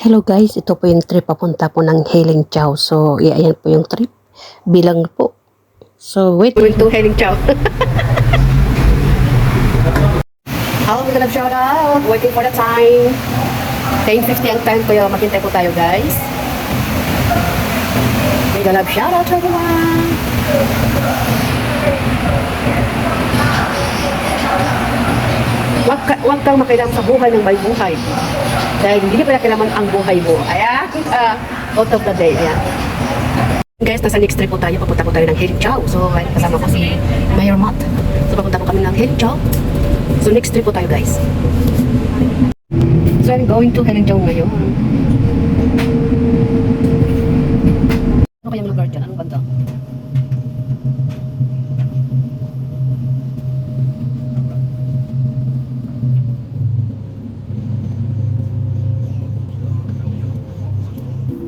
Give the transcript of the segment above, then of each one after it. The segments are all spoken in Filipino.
Hello guys, ito po yung trip papunta po ng Healing Chow. So, ayan po yung trip. Bilang po. So, wait. Going to Healing Chow. Hello, we're gonna shout out. Waiting for the time. 10:50 ang time, kaya maghintay po tayo guys. We're gonna shout out to everyone. Huwag kang makialam sa buhay ng may buhay. Dahil hindi pa kailangan ang buhay mo. Ayan, out of the day. Ayan. Guys, nasa next trip po tayo. Papunta po tayo ng Healing Chow. So, kasama ko si Mayor Matt. So, papunta po kami ng Healing Chow. So, next trip po tayo guys. So, I'm going to Healing Chow ngayon. Ano kayang lugar dyan? Anong banda?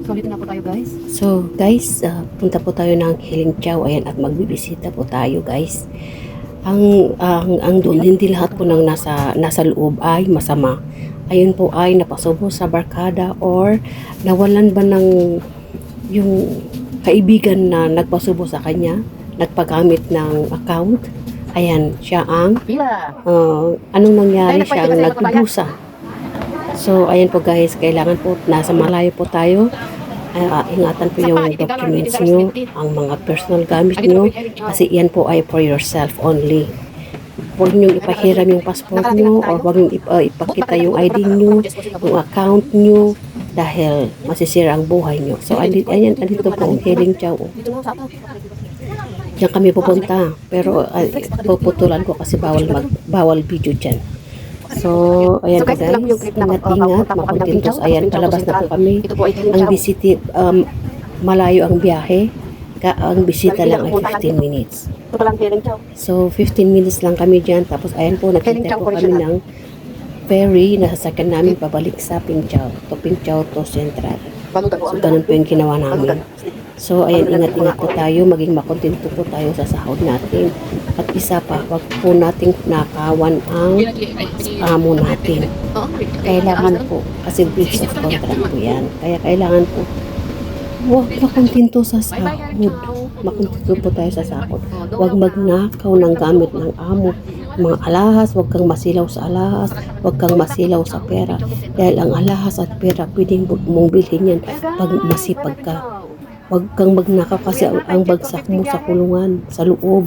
So, dito na po tayo guys. So, guys, punta po tayo ng Healing Chow. Ayan, at magbibisita po tayo guys. Ang doon, hindi lahat po ng nasa loob ay masama. Ayun po ay napasubo sa barkada or nawalan ba ng yung kaibigan na nagpasubo sa kanya, nagpagamit ng account. Ayan, siya ang anong nangyari, siya ang nagdusa. So, ayan po guys, kailangan po, nasa malayo po tayo. Ingatan po yung documents nyo, ang mga personal gamit nyo, kasi yan po ay for yourself only. Huwag nyo ipahiram yung passport nyo, or huwag nyo ipakita yung ID nyo, yung account nyo, dahil masisira ang buhay nyo. So, ayan, andito po ang Healing Chow. Diyan kami pupunta, pero puputulan ko kasi bawal video dyan. So, ayan po guys, ingat-ingat, makontentos. Ayan, palabas na po kami. Ang bisita, malayo ang biyahe. Ang bisita lang ay 15 minutes. So, 15 minutes lang kami dyan. Tapos, ayan po, nakita po kami ng ferry na sasakyan namin pabalik sa Pingchow. To Pingchow to Central. So, ganun po yung ginawa namin. So, ayan, ingat-ingat po tayo. Maging makontento po tayo sa sahod natin. At isa pa, wag po nating nakawan ang amo natin. Kailangan po, kasi breach of contract po yan. Kaya kailangan po, huwag makontento sa sahod. Makontento po tayo sa sahod. Huwag magnakaw ng gamit ng amo. Mga alahas, huwag kang masilaw sa alahas. Huwag kang masilaw sa pera. Dahil ang alahas at pera, pwedeng mong bilhin yan pag masipag ka. Huwag kang magnakaw kasi ang bagsak mo sa kulungan, sa loob.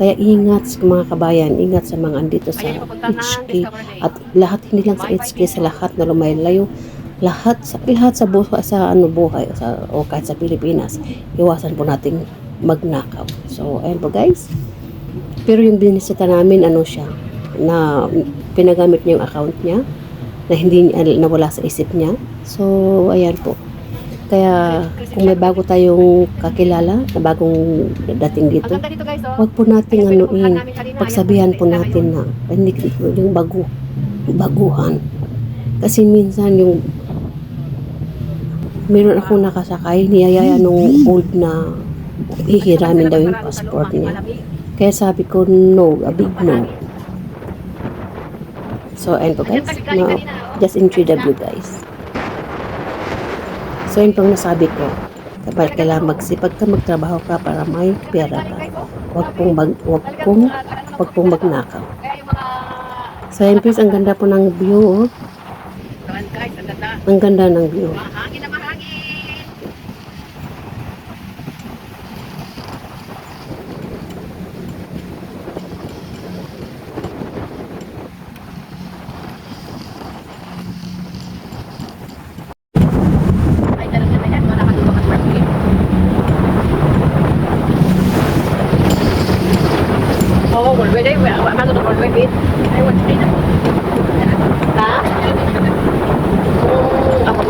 Kaya ingat sa mga kabayan, ingat sa mga andito sa HK at lahat, hindi lang sa HK, sa lahat na lumayo, lahat sa buhay, o kahit sa Pilipinas, iwasan po nating magnakaw. So, ayan po guys. Pero yung binisita namin, ano siya, na pinagamit niya yung account niya, na hindi nawala sa isip niya. So, ayan po. Kaya kung may bago tayong kakilala na bagong dating dito, huwag po nating pagsabihan po natin na hindi yung baguhan. Kasi minsan yung meron akong nakasakay, niyayaya nung old na hihiramin daw yung passport niya. Kaya sabi ko, no, a big no. So, ayun po guys, just enjoy the view guys. So, yun pang nasabi ko, kapag kailangan magsipag ka, magtrabaho ka para may pera ka. Huwag pong magnakaw. So, yun please, ang ganda po ng view. Ang ganda ng view. Oh, volver ahí, vamos a volver bien. Ahí voy a ir. ¿Está? Ako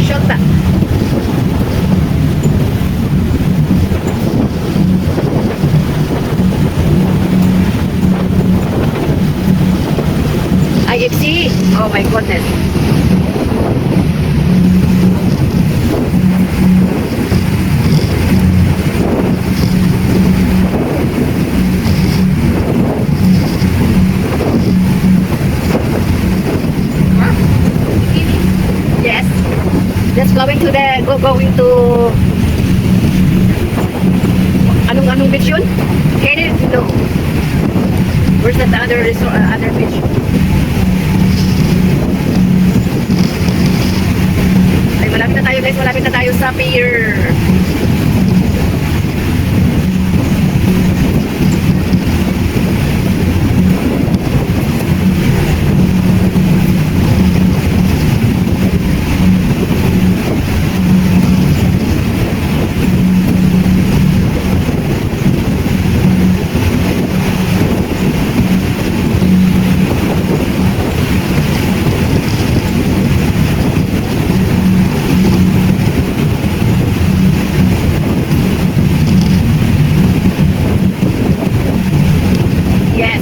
Shota. IFC. Oh my goodness. Yes. Just going to going to anong beach yun? Kenneth? No. Where's that other resort, other beach? Ay, malapit na tayo guys, malapit na tayo sa pier. Yes.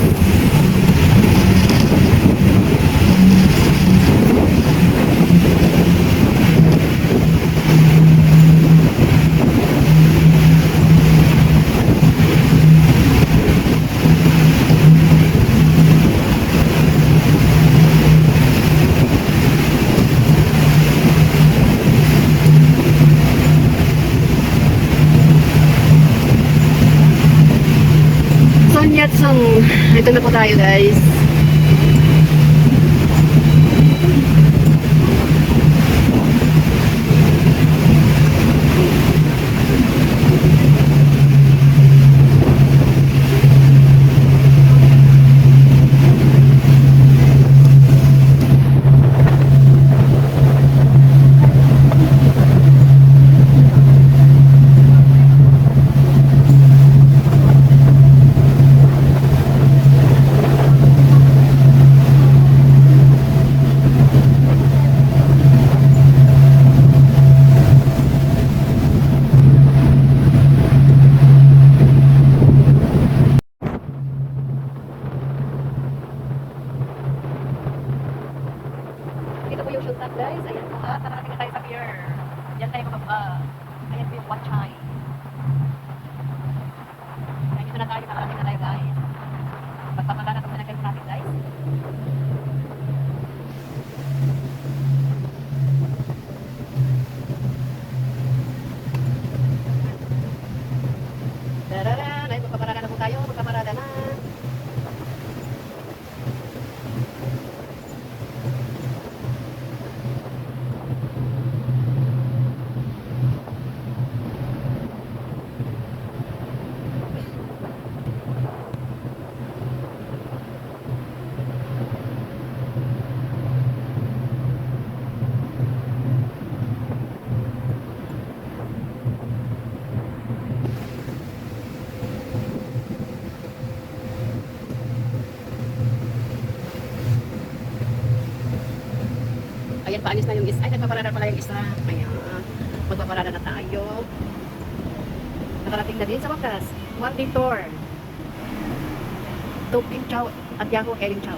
Sonyatsung. Ito na po tayo guys. Dito po yung shuntat guys. Ayan po. Nakarating na tayo sa pier. Diyan tayo makababa. Ayan po yung Watchay. Ayan dito na tayo. Nakarating na tayo guys. Magpapagana na itong pinagkalit natin guys. Tararan! Ay, magpaparada na po tayo. Magpaparada na. Ayan, paalis na yung isa. Ay, nagpaparada pala yung isa. Ayan. Magpaparada na tayo. Nakarating na din sa wakas. One day tour. Tupin Chow at Yahoo Erin Chow.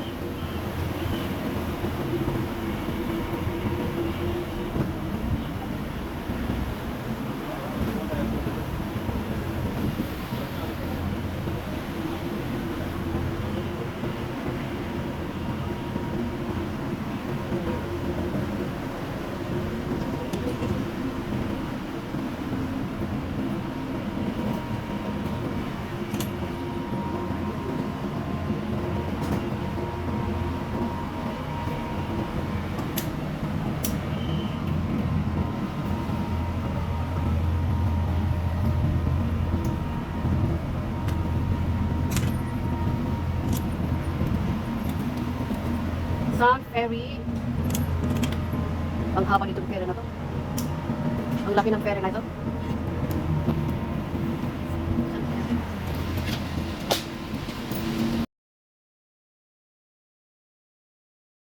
Sun Ferry. Ang haba nitong ferry na to. Ang laki ng ferry na ito.